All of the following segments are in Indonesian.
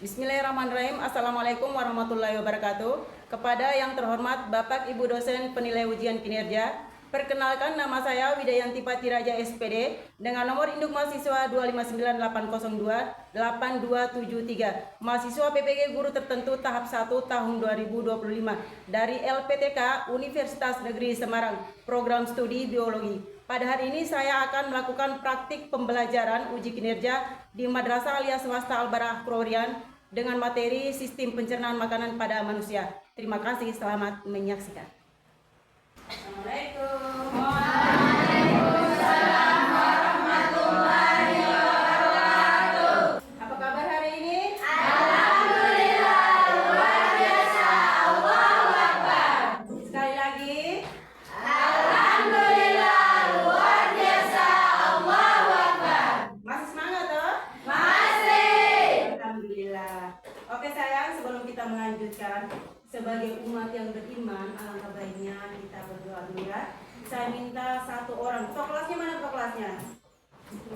Bismillahirrahmanirrahim. Assalamualaikum warahmatullahi wabarakatuh. Kepada yang terhormat Bapak Ibu dosen penilai ujian kinerja, perkenalkan nama saya Widayanti Patiraja SPD dengan nomor induk mahasiswa 2598028273, mahasiswa PPG Guru Tertentu tahap 1 tahun 2025 dari LPTK Universitas Negeri Semarang, program studi biologi. Pada hari ini saya akan melakukan praktik pembelajaran uji kinerja di Madrasah Aliyah Swasta Al-Barah Krorian dengan materi sistem pencernaan makanan pada manusia. Terima kasih, selamat menyaksikan. Assalamualaikum. Waalaikumsalam warahmatullahi wabarakatuh. Apa kabar hari ini? Alhamdulillah, luar biasa. Allahu Akbar. Sekali lagi. Alhamdulillah, luar biasa. Allahu Akbar. Masih semangat toh? Masih. Alhamdulillah. Oke sayang, sebelum kita melanjutkan, sebagai umat yang beriman, alangkah baiknya kita berdoa dulu ya. Saya minta satu orang. Tok kelasnya mana tok kelasnya?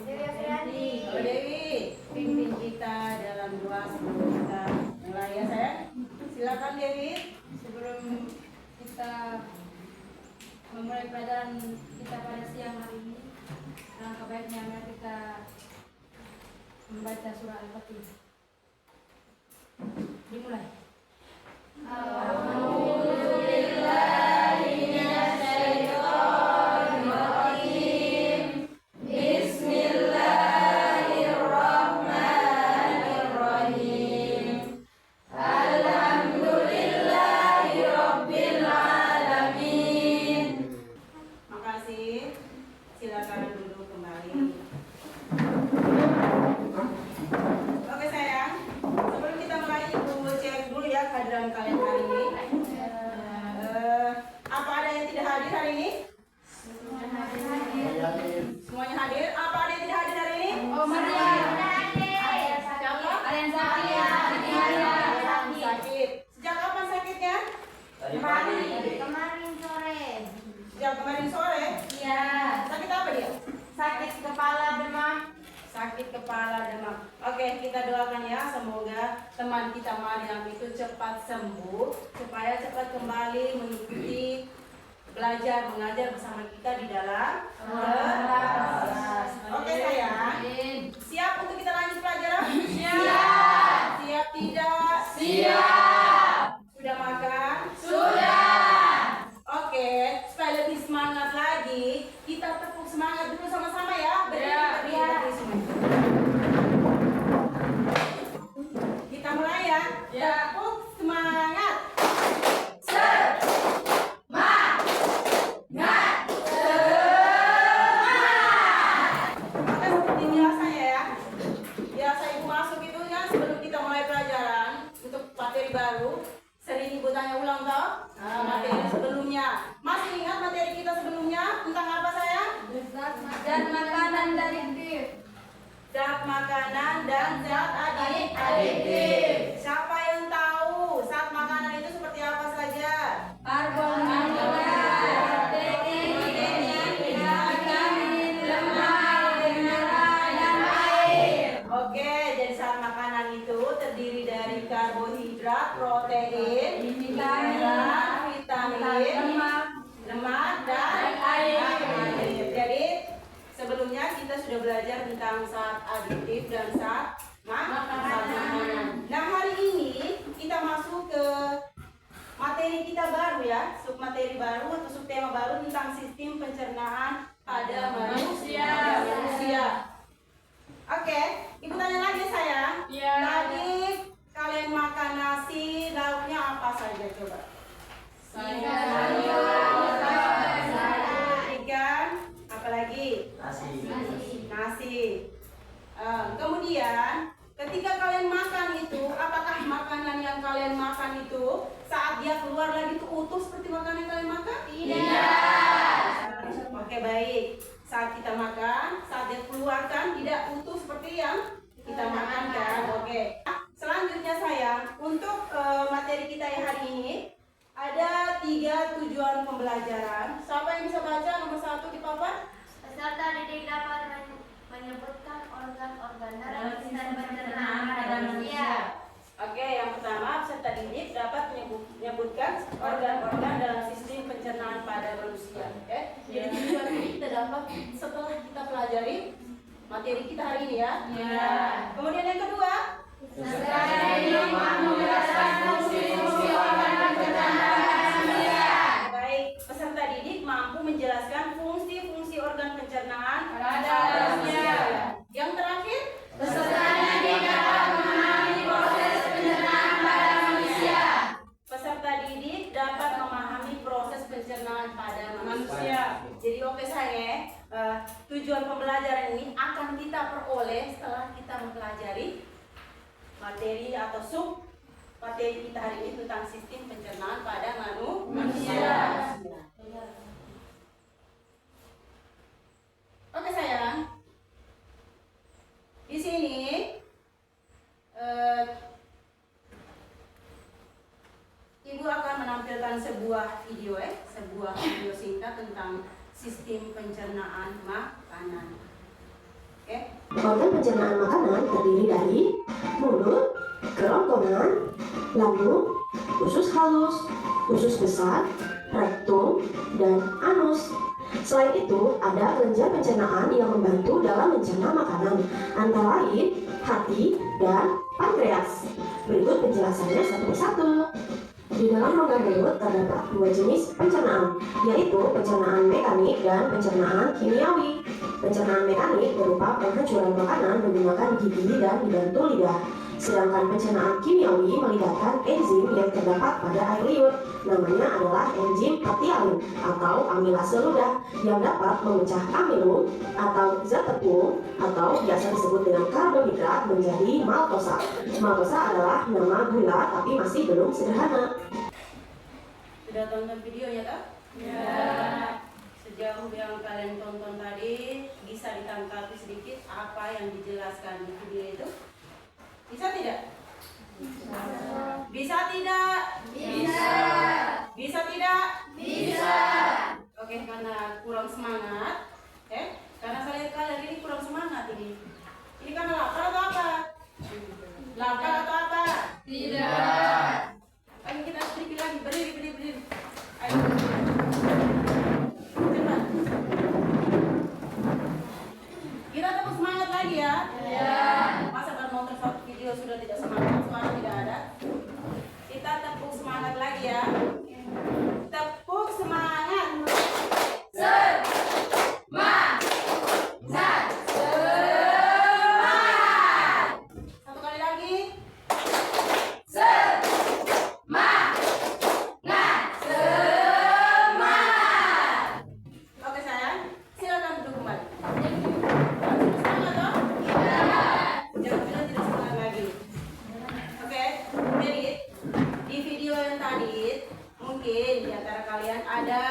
Dewi. Oh, Dewi, pimpin kita dalam doa sebelum kita mulai ya sayang. Silakan Dewi. Sebelum kita memulai pelajaran kita pada siang hari ini, alangkah baiknya mari kita membaca surah Al-Fatihah. Dimulai. Makasih. Silakan duduk kembali. Oke sayang, sebelum kita mulai ibu cek dulu ya kehadiran kalian hari ini. Apa ada yang tidak hadir hari ini? Semuanya hadir. Apa ada yang tidak hadir hari ini? Oh, Maria. Siapa? Ada yang sakit. Sakit. Sejak kapan sakitnya? Kemarin sore. Sejak kemarin sore. Iya. Sakit apa dia? Sakit kepala demam. Sakit kepala demam. Oke, kita doakan ya, semoga teman kita Mariam itu cepat sembuh supaya cepat kembali mengikuti belajar mengajar bersama kita di dalam kelas. Oke sayang, siap untuk kita lanjut pelajaran? Siap. Siap tidak? Siap. Sudah makan? Sudah. Oke, supaya lebih semangat lagi, kita tepuk semangat dulu sama-sama ya. Berdiri semua. Kita mulai ya. Tepuk semangat. Oke, seperti biasanya ya. Biasa ibu masuk itu ya sebelum kita mulai pelajaran untuk materi baru. Sering ibu tanya ulang toh materi sebelumnya. Masih ingat materi kita sebelumnya tentang apa sayang? Dan makanan dari adiktif. Zat makanan dan zat adiktif. Siapa yang tahu zat makanan itu seperti apa saja? Karbohidrat, protein, vitamin, lemak, mineral, dan air. Oke, jadi zat makanan itu terdiri dari karbohidrat, protein, mineral, vitamin, lemak, dan air. Jadi sebelumnya kita sudah belajar tentang zat adiktif dan zat makanan. Nah hari ini kita masuk ke materi kita baru ya, submateri baru atau subtema baru tentang sistem pencernaan pada manusia. Oke, ibu tanya lagi sayang. Iya. Tadi kalian makan nasi, lauknya apa saja coba? Ikan, apalagi? Nasi. Kemudian ketika kalian makan itu, apakah makanan yang kalian makan itu saat dia keluar lagi itu utuh seperti makanan yang kalian makan? Tidak. Oke baik. Saat kita makan, saat dia keluarkan tidak utuh seperti yang kita makan kan? Oke. Selanjutnya sayang, untuk materi kita yang hari ini ada 3 tujuan pembelajaran. Siapa yang bisa baca nomor 1 di papan? Peserta didik dapat menyebutkan organ-organ dalam sistem pencernaan pada manusia. materi kita hari ini ya. Ya. Kemudian yang kedua, Peserta didik mampu menjelaskan fungsi-fungsi organ pencernaan pada manusia. baik, peserta didik mampu menjelaskan fungsi-fungsi organ pencernaan Pada manusia. Yang terakhir, Peserta didik dapat memahami proses pencernaan pada manusia. peserta didik dapat memahami proses pencernaan pada manusia. Jadi oke saya, tujuan pembelajaran ini akan kita peroleh setelah kita mempelajari materi atau sub materi kita hari ini tentang sistem pencernaan pada manusia. Oke sayang, di sini Ibu akan menampilkan sebuah video singkat tentang sistem pencernaan makanan. Oke? Organ pencernaan makanan terdiri dari mulut, kerongkongan, lambung, usus halus, usus besar, rektum, dan anus. Selain itu, ada kelenjar pencernaan yang membantu dalam mencerna makanan, antara lain hati dan pankreas. Berikut penjelasannya satu persatu. Di dalam rongga mulut terdapat dua jenis pencernaan, yaitu pencernaan mekanik dan pencernaan kimiawi. Pencernaan mekanik berupa penghancuran makanan menggunakan gigi dan dibantu lidah. Sedangkan pencernaan kimiawi melibatkan enzim yang terdapat pada air liur. Namanya adalah enzim patialin atau amilase ludah yang dapat memecah amilum atau zat tepung atau biasa disebut dengan karbohidrat menjadi maltosa. Maltosa adalah nama gula tapi masih belum sederhana. Sudah tonton videonya tak? Ya. Sejauh yang kalian tonton tadi, bisa ditangkapi sedikit apa yang dijelaskan di video itu? Bisa tidak? Bisa tidak? Bisa. Bisa tidak? Bisa. Oke, karena kurang semangat, karena saya lihat kalian ini kurang semangat ini. Ini karena lapar atau apa? Lapar atau apa? Tidak. Ayo kita berdiri lagi, berdiri. Ayo. Cepat. Kita tepuk semangat lagi ya. Ya. Masa baru nonton satu video sudah tidak semangat, semangat tidak ada. Kita tepuk semangat lagi ya. Tepuk semangat. Satu kali lagi. Oke sayang, silakan duduk kembali. Sudah semangat toh? Jangan bilang tidak semangat lagi. Oke, jadi di video yang tadi mungkin di antara kalian ada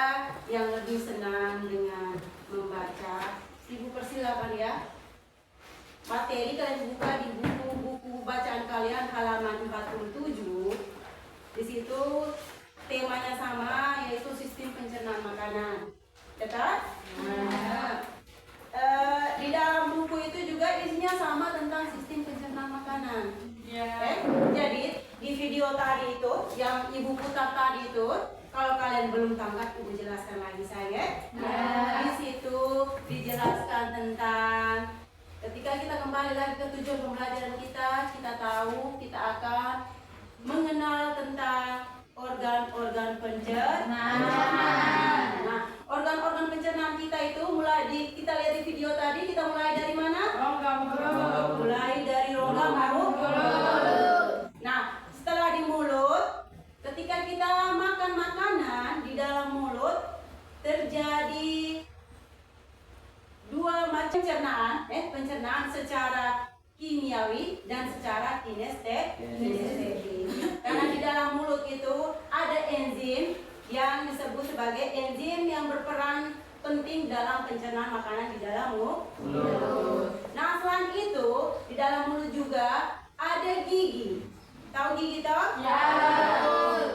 yang lebih senang dengan membaca. Ibu persilakan ya. Materi kalian buka di buku-buku bacaan kalian halaman 47. Di situ temanya sama, yaitu sistem pencernaan makanan. Betul? Nah, di dalam buku itu juga isinya sama tentang sistem pencernaan makanan. Jadi di video tadi itu yang ibu putar tadi itu, kalau kalian belum tangkap, ibu jelaskan lagi saya. Di situ dijelaskan tentang ketika kita kembali lagi ke tujuan pembelajaran kita tahu kita akan mengenal tentang organ-organ pencernaan. Nah, organ-organ pencernaan kita itu kita lihat di video tadi, kita mulai dari mana? Mulai dari rongga mulut. Nah, setelah di mulut, ketika kita makan makanan di dalam mulut terjadi dua macam pencernaan secara kimiawi dan secara kinestetik. Karena di dalam mulut itu ada enzim yang disebut sebagai enzim yang berperan penting dalam pencernaan makanan di dalam mulut. Nah, selain itu di dalam mulut juga ada gigi. Tahu gigi toh? Ya.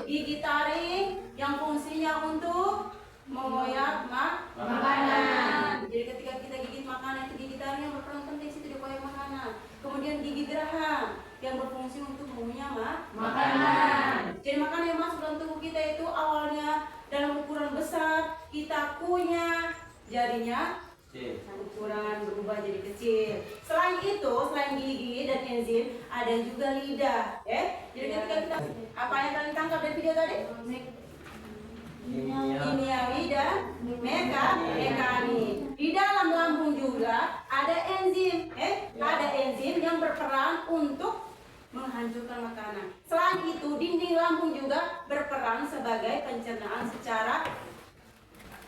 Gigi taring yang fungsinya untuk mengoyak makanan. Jadi ketika kita gigit makanan, itu gigi taring yang berperan penting situ di koyak makanan. Kemudian gigi geraham yang berfungsi untuk mengunyah makanan. Jadi makanan yang masuk dalam tubuh kita itu awalnya dalam ukuran besar, kita kunyah, jadinya ukuran berubah jadi kecil. Selain itu, selain gigi-gigi dan enzim, ada juga lidah. Jadi ketika kita apa yang kalian tangkap dari video tadi? Kimiawi dan mekanik. Di dalam lambung juga ada enzim, ada enzim yang berperan untuk menghancurkan makanan. Selain itu, dinding lambung juga berperan sebagai pencernaan secara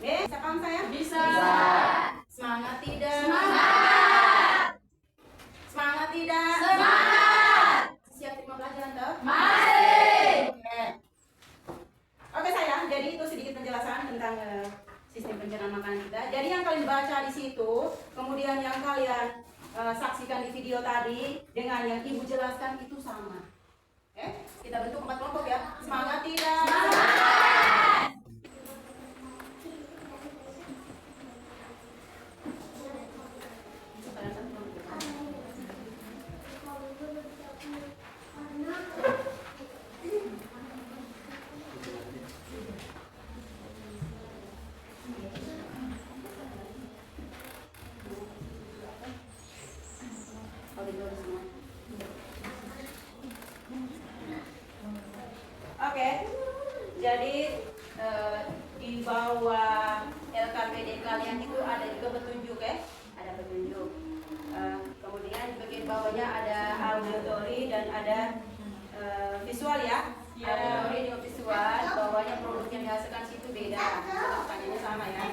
bisa paham saya? Bisa. Semangat tidak? Semangat. Semangat tidak? Semangat. Siap terima pelajaran toh? Mari. Oke sayang, jadi itu sedikit penjelasan tentang sistem pencernaan makanan kita. Jadi yang kalian baca di situ, kemudian yang kalian saksikan di video tadi dengan yang ibu jelaskan itu sama. Kita bentuk 4 kelompok ya. Semangat tidak? Semangat. Oke, jadi di bawah LKPD kalian itu ada juga petunjuk ada petunjuk. Kemudian di bagian bawahnya ada auditory dan ada visual ya. Auditory dengan visual, bawahnya produk yang dihasilkan situ beda. Pertanyaannya sama ya.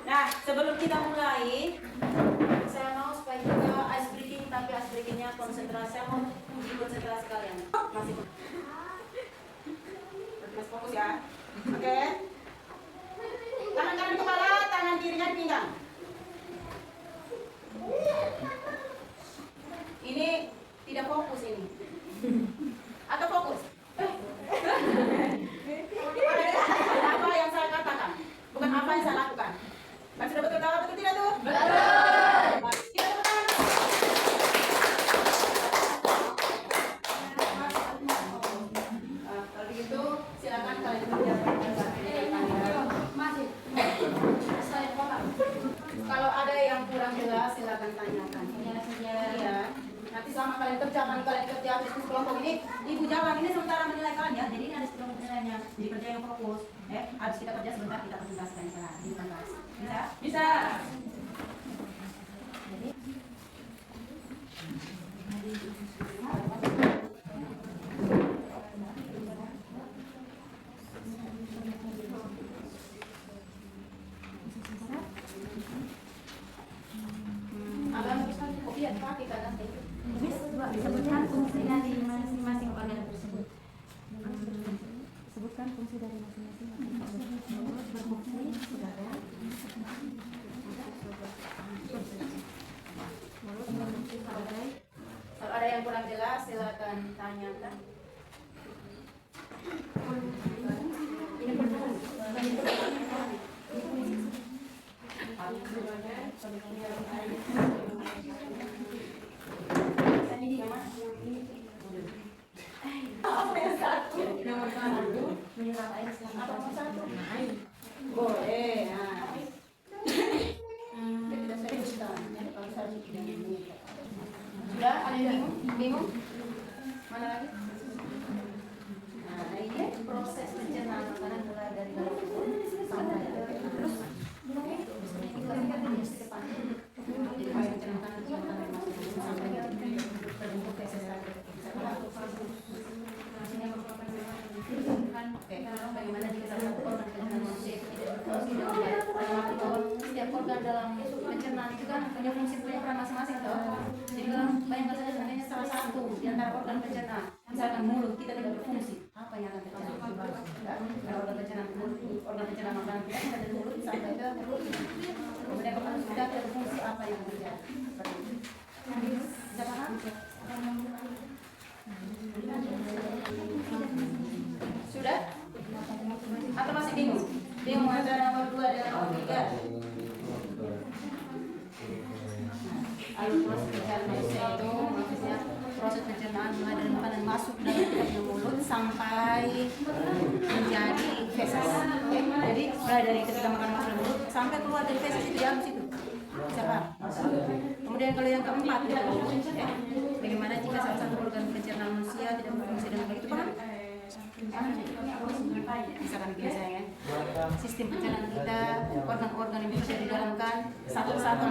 Nah, sebelum kita mulai, saya mau supaya kita ice breaking, tapi ice breakingnya konsentrasi, saya mau uji konsentrasi kalian. Masih fokus ya. Oke. Tangan kanan di kepala, tangan kirinya di pinggang. Ini tidak fokus ini. Atau fokus? Apa yang saya katakan, bukan apa yang saya lakukan. Kan sudah betul tahu betul tidak tuh? Betul. Kita temukan. Kalau begitu silakan kalian kerjakan. Kalau ada yang kurang jelas silakan tanyakan. Iya. Nanti selama kalian kerja diskusi kelompok ini, ibu jalan ini sementara menilai kalian ya. Jadi ini ada sistem penilaiannya. Jadi kerja yang fokus. Habis kita kerja sebentar kita presentasikan salah. Bisa? Bisa. Disebutkan fungsi dari masing-masing organ tersebut. Sebutkan fungsi dari masing-masing organ tersebut. Berfungsi sebagai kalau ada yang kurang jelas silakan tanyakan. Ini nomor satu menyerap air selama nomor satu boleh. Tidak serius kan? Kalau saya sudah ada yang bingung? Mana lagi? Nah ini proses pencernaan makanan mulai dari dalam perut sampai terus jadi pencernaan makanan sampai terbentuk feses lagi. Bagaimana jika salah satu organ pencernaan manusia itu tidak berfungsi dan tidak mengerti bahwa setiap organ dalam pencernaan itu kan punya fungsi punya peran masing-masing toh. Jadi kalau bayangkan saja seandainya salah satu di antara organ pencernaan, misalkan mulut kita tidak berfungsi, apa yang akan terjadi? Kalau organ pencernaan mulut, organ pencernaan makanan kita kan dari mulut sampai ke perut. Kemudian kalau sudah berfungsi apa yang terjadi? Bisa paham? Sudah? Atau masih bingung? Bingung antara nomor 2 dan nomor 3? Alur proses pencernaan manusia itu maksudnya proses pencernaan mulai dari makanan masuk dalam mulut sampai menjadi feses. Jadi mulai dari ketika makanan masuk dalam mulut sampai keluar dari feses itu di dalam situ. siapa? Kemudian kalau yang keempat, ya, bagaimana jika salah satu organ pencernaan manusia tidak berfungsi dengan baik, itu paham? Bisa kan begini sayang ya? Sistem pencernaan kita, organ-organ yang bisa didalamkan satu-satu,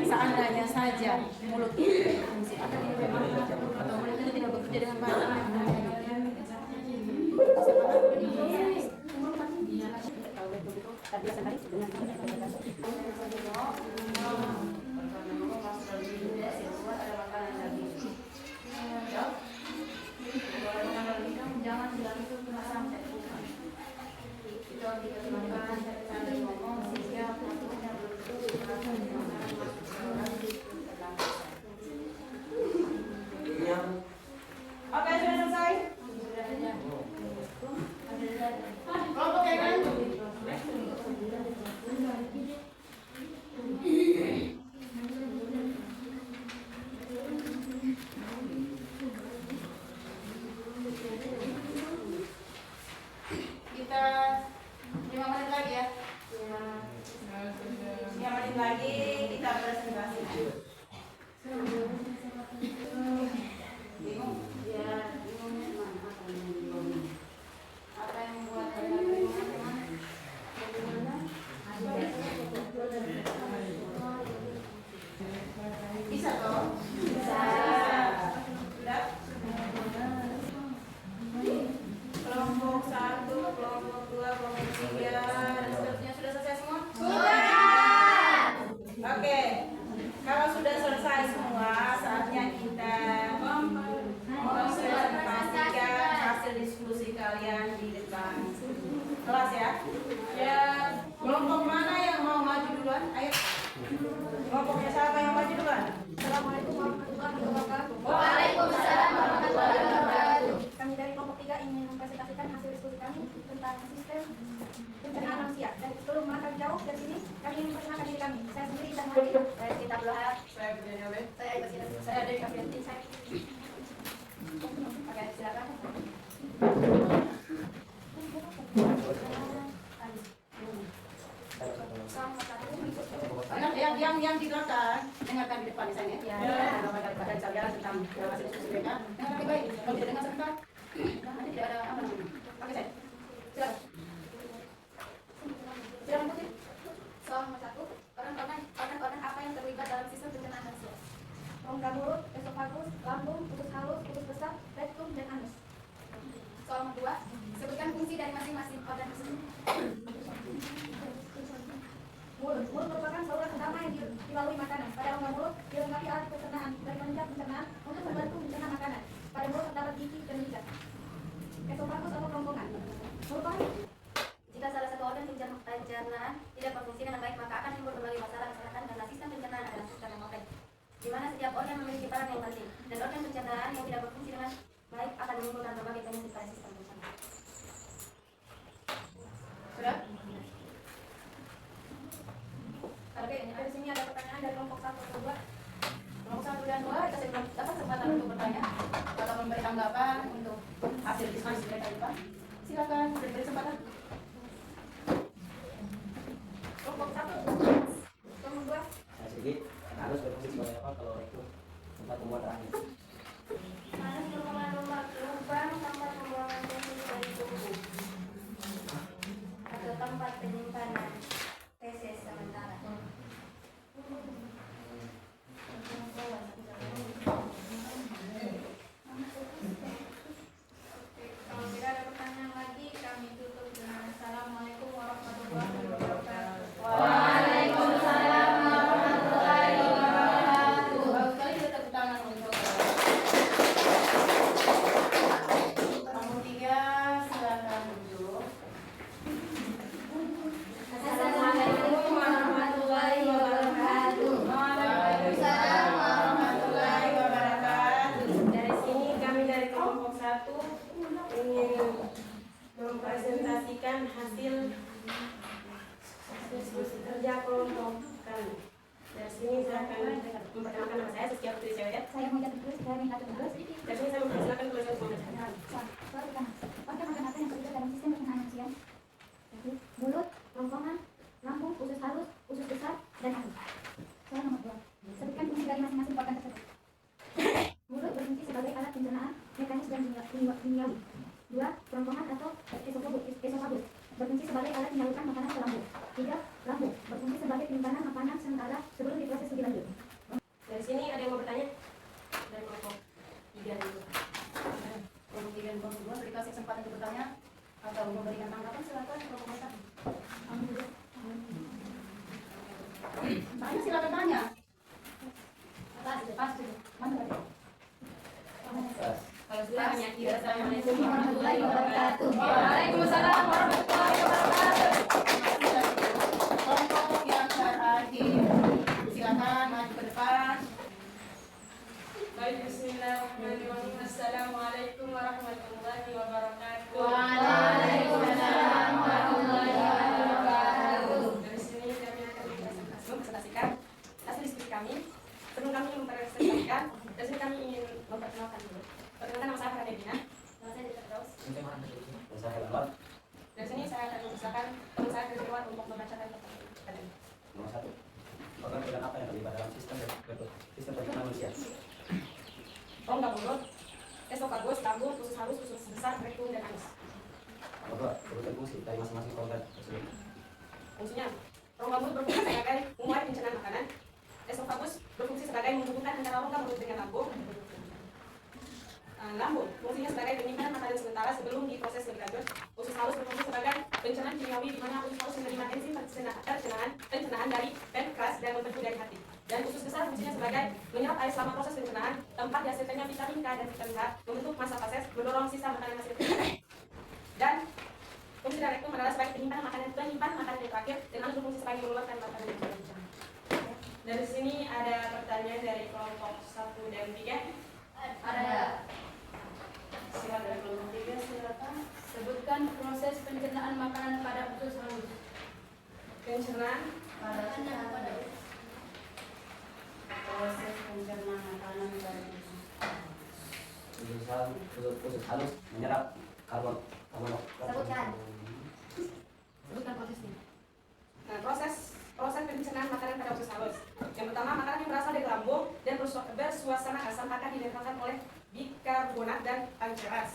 seandainya saja mulut itu berfungsi atau mulut itu tidak bekerja dengan baik. Jangan bilang itu cuma sampai bukan. Itu dikembangkan dari ngomong sehingga bentuknya Oke, sudah selesai? Kelompok yang kan? Kita 5 menit lagi ya. 5 menit lagi kita presentasi. Bingung? Ya, bingungnya mana? Apa yang membuat kalian bingung? Bisa toh? Bisa. Sudah? Kelompok 1, kelompok 2, kelompok 3 dan seterusnya sudah selesai semua? Sudah. Oke. Kalau sudah selesai semua, saatnya kita mempresentasikan hasil diskusi kalian di depan kelas ya. Dan kelompok mana yang mau maju duluan? Ayo. Kelompoknya siapa yang maju duluan? Assalamualaikum warahmatullahi wabarakatuh. Waalaikumsalam warahmatullahi wabarakatuh. Kami dari kelompok 3 ingin mempresentasikan hasil diskusi kami tentang sistem pencernaan manusia. Dan sebelum melangkah jauh dari sini, kami ingin memperkenalkan diri kami. Saya sendiri Indah Mati. Saya Cinta Abdullah. Saya Bidanya Wet. Saya Ibu Sina. Saya Dewi Kafianti. Saya. Oke, silakan. Yang di belakang dengarkan di depan di sana ya. Dan sarjana tentang hasil diskusi mereka. Dengarkan baik. Kalau tidak dengar sebentar, nanti tidak ada apa namanya. Oke saya. Silakan. Silakan Putri. Soal nomor 1, organ-organ apa yang terlibat dalam sistem pencernaan manusia? Rongga mulut, esofagus, lambung, usus halus, usus besar, rektum, dan anus. Soal nomor 2, sebutkan fungsi dari masing-masing organ tersebut. Mulut merupakan saluran utama yang dilalui makanan. Pada rongga mulut dilengkapi alat pencernaan dari panjang pencernaan untuk membantu mencerna makanan. Pada mulut terdapat gigi dan lidah. Esofagus atau kerongkongan merupakan Jika salah satu organ pencernaan tidak berfungsi dengan baik, maka akan timbul berbagai masalah kesehatan karena sistem pencernaan adalah sistem yang kompleks, di mana setiap organ memiliki peran yang penting, dan organ pencernaan yang tidak berfungsi dengan baik akan menimbulkan berbagai penyakit pada sistem pencernaan. Sudah? Oke, dari sini ada pertanyaan dari kelompok 1 dan 2. Kelompok 1 dan 2 kita dapat kesempatan untuk bertanya atau memberi tanggapan untuk hasil diskusi mereka di depan. Silakan, beri kesempatan. Kelompok 1, kelompok 2. sedikit harus berfungsi sebagai apa kalau itu tempat pembuatan air. Harus merupakan lubang tempat pembuangan fesis dari tubuh atau tempat penyimpanan feses sementara. Kalau tidak ada pertanyaan lagi, kami tutup dengan Assalamualaikum warahmatullahi wabarakatuh. Waalaikumsalam warahmatullahi wabarakatuh. Bagus sekali kita tepuk tangan untuk kelompok 3, silakan duduk. Assalamualaikum warahmatullahi wabarakatuh. Waalaikumsalam warahmatullahi wabarakatuh. Dari sini kami dari kelompok 1 ingin mempresentasikan hasil diskusi kerja kelompok kami. Dari sini saya akan memperkenalkan nama saya Saskia Putri Sewet. Saya mau tulis, saya minta tulis. Dari sini saya mempersilakan tulisan semua. Soal pertama, organ-organ apa yang terlibat dalam sistem pencernaan manusia? Mulut, rongkongan, lambung, usus halus, usus besar, dan anus. Soal alat pencernaan mekanis dan kimiawi. 2. Kerongkongan atau esofagus berfungsi sebagai alat menyalurkan makanan ke lambung. 3. Lambung berfungsi sebagai penyimpanan makanan sementara sebelum diproses lebih lanjut. Dari sini ada yang mau bertanya? Dari kelompok 3 dulu. Kelompok 3 dan kelompok 2 beri kasih kesempatan untuk bertanya atau memberikan tanggapan, silakan kelompok 1. Tanya, silakan tanya. Pas. Mana? Kalau sudah hanya kira Assalamualaikum warahmatullahi wabarakatuh. Waalaikumsalam warahmatullahi wabarakatuh. Kelompok yang terakhir, silakan maju ke depan. Baik, bismillahirrahmanirrahim. Assalamualaikum warahmatullahi wabarakatuh. Waalaikumsalam warahmatullahi wabarakatuh. Dari sini kami akan mempresentasikan hasil diskusi kami. Sebelum kami mempresentasikan, dari sini kami ingin memperkenalkan dulu. Perkenalkan, nama saya Farah Devina. Nama saya Dita Firdaus. Saya Hewan. Dari sini saya akan mempersilakan teman saya Firdaus untuk membacakan pertanyaan. Nomor 1. Organ organ apa yang terlibat dalam sistem pencernaan manusia? Rongga mulut, esofagus, lambung, usus halus, usus besar, rektum, dan anus. Nomor 2. Urutkan fungsi dari masing-masing organ tersebut. Fungsinya, rongga mulut berfungsi sebagai memulai pencernaan makanan. Esofagus berfungsi sebagai menghubungkan antara rongga mulut dengan lambung. Lambung fungsinya sebagai penyimpanan makanan sementara sebelum diproses lebih lanjut. Usus halus berfungsi sebagai pencernaan kimiawi di mana usus halus menerima enzim pencernaan dari pankreas dan membentuk dari hati. Dan usus besar fungsinya sebagai menyerap air selama proses pencernaan, tempat dihasilkannya vitamin K dan vitamin H, membentuk massa fases, mendorong sisa makanan hasil pencernaan. Dan fungsi dari rektum adalah sebagai penyimpanan makanan yang terakhir, dan anus berfungsi sebagai mengeluarkan makanan yang terakhir. Dari sini ada pertanyaan dari kelompok 1 dan 3. Ada. Silakan dari kelompok 3, silakan. Sebutkan proses pencernaan makanan pada usus halus. Pencernaan Pada proses pencernaan makanan pada usus. Usus halus menyerap karbon. Sebutkan prosesnya. Nah, proses pencernaan makanan pada usus halus. Yang pertama, makanan yang berasal dari lambung dan bersuasana asam akan dineutralkan oleh bikarbonat dan pankreas.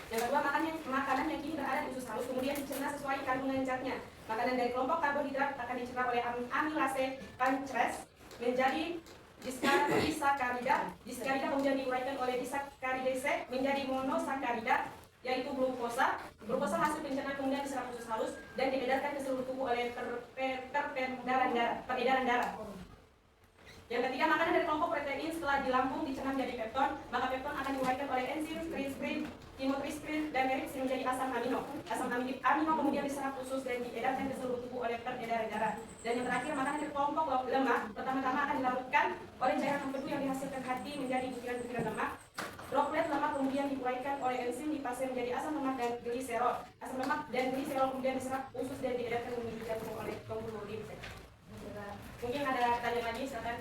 Yang kedua, makanan yang kini berada di usus halus kemudian dicerna sesuai kandungan zatnya. Makanan dari kelompok karbohidrat akan dicerna oleh amilase pankreas menjadi disakarida. Disakarida kemudian diuraikan oleh disakaridase menjadi monosakarida, yaitu glukosa. Glukosa hasil pencernaan kemudian diserap usus halus dan diedarkan ke seluruh tubuh oleh peredaran darah. Yang ketiga, makanan dari kelompok protein setelah di lambung dicerna menjadi pepton, maka pepton akan diuraikan oleh enzim trisrin, kimotrisrin, dan meripsin menjadi asam amino. Asam amino kemudian diserap usus dan diedarkan ke seluruh tubuh oleh peredaran darah. Dan yang terakhir, makanan dari kelompok lemak pertama-tama akan dilarutkan oleh cairan empedu yang dihasilkan hati menjadi butiran-butiran lemak. Droplet lemak kemudian diuraikan oleh enzim dipase menjadi asam lemak dan gliserol. Asam lemak dan gliserol kemudian diserap usus dan diedarkan menuju jantung oleh pembuluh limfe. Mungkin ada pertanyaan lagi, silakan.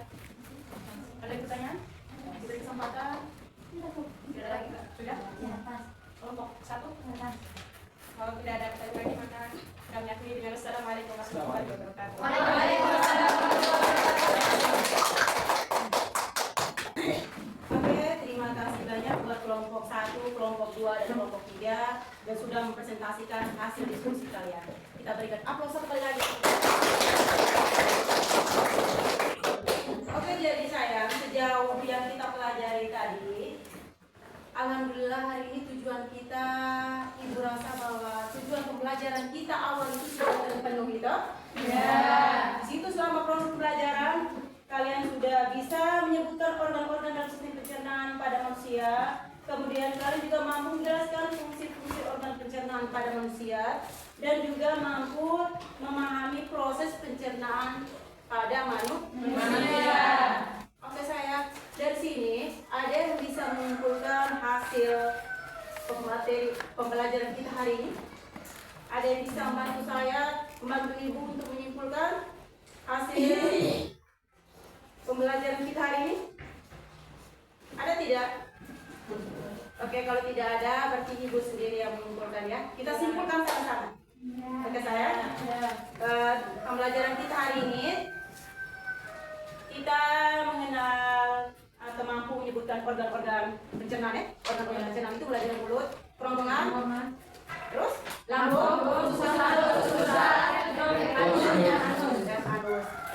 Ada pertanyaan? Diberi kesempatan. Tidak ada lagi, Pak? Sudah? Kelompok 1? Kalau tidak ada pertanyaan lagi, maka kami akhiri dengan Assalamualaikum warahmatullahi wabarakatuh. Oke, terima kasih banyak buat kelompok 1, kelompok 2, dan kelompok 3 yang sudah mempresentasikan hasil diskusi kalian. Kita berikan aplaus sekali lagi. Oke, jadi sayang, sejauh yang kita pelajari tadi, alhamdulillah hari ini tujuan kita, Ibu rasa bahwa tujuan pembelajaran kita awal itu sudah terpenuhi, toh? Ya. Di situ selama proses pembelajaran, kalian sudah bisa menyebutkan organ-organ dan sistem pencernaan pada manusia. Kemudian kalian juga mampu menjelaskan fungsi-fungsi organ pencernaan pada manusia dan juga mampu memahami proses pencernaan pada manusia. Oke sayang, dari sini ada yang bisa mengumpulkan hasil materi pembelajaran kita hari ini? Ada yang bisa membantu saya, membantu ibu untuk menyimpulkan hasil pembelajaran kita hari ini? Ada tidak? Oke, kalau tidak ada berarti ibu sendiri yang mengumpulkan ya. Kita simpulkan sama-sama. Oke sayang, pembelajaran kita hari ini kita mengenal atau mampu menyebutkan organ-organ pencernaan ya. Organ-organ pencernaan itu mulai dari mulut, kerongkongan, terus lambung, usus halus, usus besar, dan anus.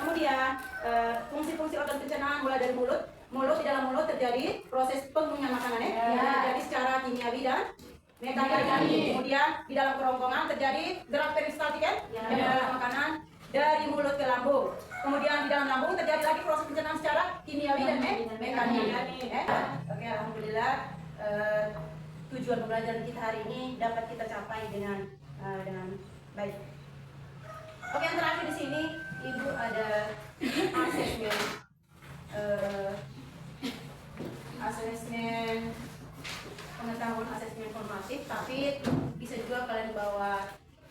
Kemudian fungsi-fungsi organ pencernaan mulai dari mulut. Di dalam mulut terjadi proses pengunyah makanan ya. Terjadi secara kimiawi dan mekanik. Kemudian di dalam kerongkongan terjadi gerak peristaltik ya. Dalam makanan dari mulut ke lambung. Kemudian di dalam lambung terjadi lagi proses pencernaan secara kimiawi dan mekanik. Oke, alhamdulillah tujuan pembelajaran kita hari ini dapat kita capai dengan baik. Oke, yang terakhir di sini Ibu ada asesmen pengetahuan, asesmen formatif, tapi bisa juga kalian bawa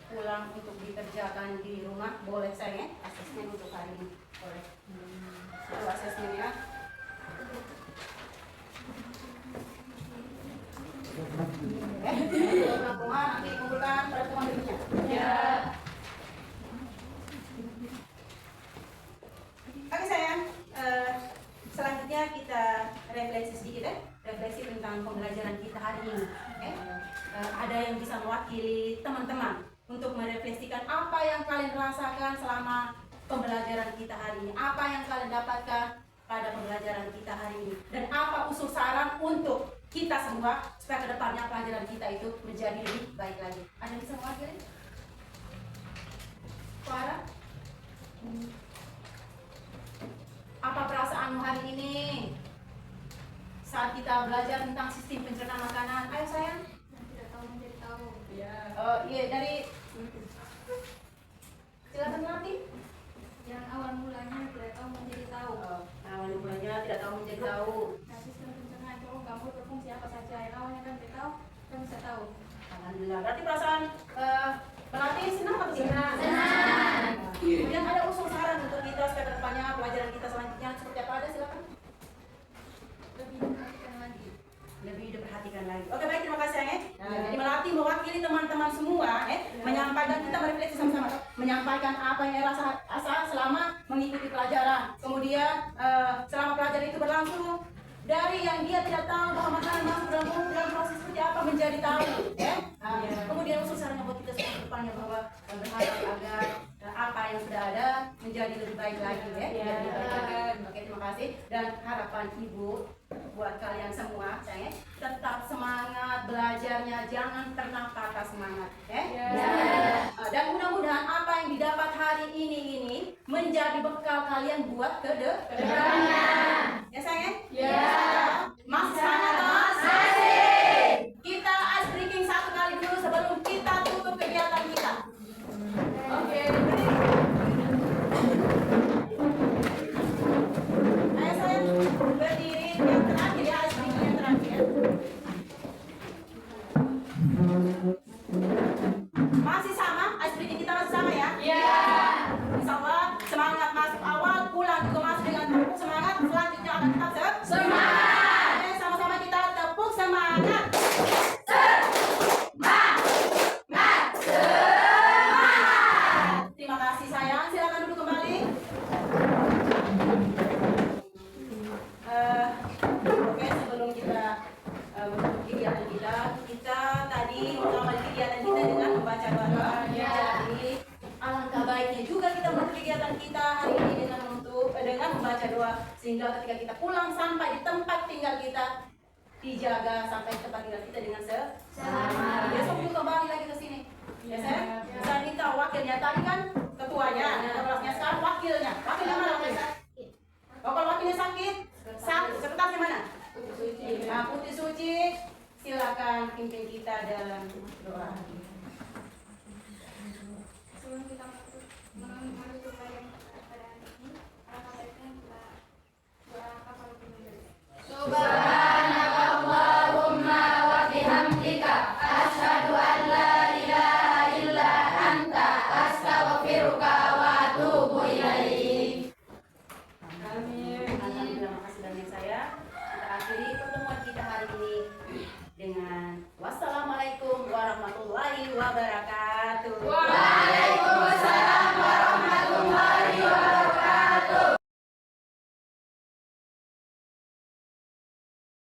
pulang untuk dikerjakan di rumah, boleh saya asesmen untuk hari ini, boleh. Itu asesmennya. Teman-teman nanti kumpulkan pada teman berikutnya. Ya. Oke sayang, selanjutnya kita refleksi sedikit ya, refleksi tentang pembelajaran kita hari ini. Ada yang bisa mewakili teman-teman untuk merefleksikan apa yang kalian rasakan selama pembelajaran kita hari ini, apa yang kalian dapatkan pada pembelajaran kita hari ini, dan apa usul saran untuk kita semua supaya kedepannya pelajaran kita itu menjadi lebih baik lagi. Ada yang bisa mewakili? Clara? Apa perasaanmu hari ini saat kita belajar tentang sistem pencernaan makanan? Ayo sayang. Tidak tahu menjadi tahu. Oh iya, dari silakan melatih. Yang awal mulanya tidak tahu menjadi tahu. Awal mulanya tidak tahu menjadi tahu. Nah, sistem pencernaan itu kamu berfungsi apa saja. Yang awalnya kan tidak tahu, kan bisa tahu. Alhamdulillah. Berarti perasaan melatih senang atau tidak? Senang. Kemudian ada usul saran untuk kita supaya kedepannya pelajaran kita selanjutnya seperti apa, ada silakan. Lebih diperhatikan lagi. Lebih diperhatikan lagi. Oke baik, terima kasih ya. Jadi melatih mewakili teman-teman semua menyampaikan, kita merefleksi sama-sama, menyampaikan apa yang rasa selama mengikuti pelajaran. Kemudian selama pelajaran itu berlangsung, dari yang dia tidak tahu bahwa makanan masuk dalam proses seperti apa menjadi tahu ya. Kemudian usul sarannya buat kita semua depannya bahwa berharap agar apa yang sudah ada menjadi lebih baik lagi ya. Oke, terima kasih, dan harapan Ibu buat kalian semua saya tetap semangat belajarnya, jangan pernah patah semangat ya. Dan mudah-mudahan apa yang didapat hari ini menjadi bekal kalian buat kedepannya. Ya sayang? Mas semangat Mas. Kita ice breaking satu kali dulu sebelum kita tutup kegiatan kita. Oke, ayo sayang berdiri, yang terakhir ya, ice breaking yang terakhir. Masih sama, ice breaking kita masih sama ya? Insya Allah semangat masuk awal, pulang juga masuk dengan tepuk semangat, selanjutnya akan tetap semangat. Ayo sama-sama kita tepuk semangat. Terima kasih sayang, silakan duduk kembali. Oke, sebelum kita menutup kegiatan kita tadi mengawali kegiatan kita dengan membaca doa. Jadi alangkah baiknya juga kita menutup kegiatan kita hari ini dengan membaca doa, sehingga ketika kita pulang sampai di tempat tinggal kita dijaga sampai di tempat tinggal kita dengan selamat. Besok juga kembali lagi ke sini. Ya saya minta wakilnya, tadi kan ketuanya, kelasnya, sekarang wakilnya. Wakilnya mana wakilnya? Kalau wakilnya sakit, sekretarisnya mana? Nah, Putih Suci, silakan pimpin kita dalam doa. Sebelum kita menutup pelajaran pada hari ini, alangkah baiknya kita doa kafaratul majelis. Subhanakallahumma wa bihamdika asyhadu an la ilaha illa anta astaghfiruka wa atubu ilaik. Alhamdulillah, makasih banyak saya. Kita akhiri pertemuan kita hari ini dengan wassalamualaikum warahmatullahi wabarakatuh.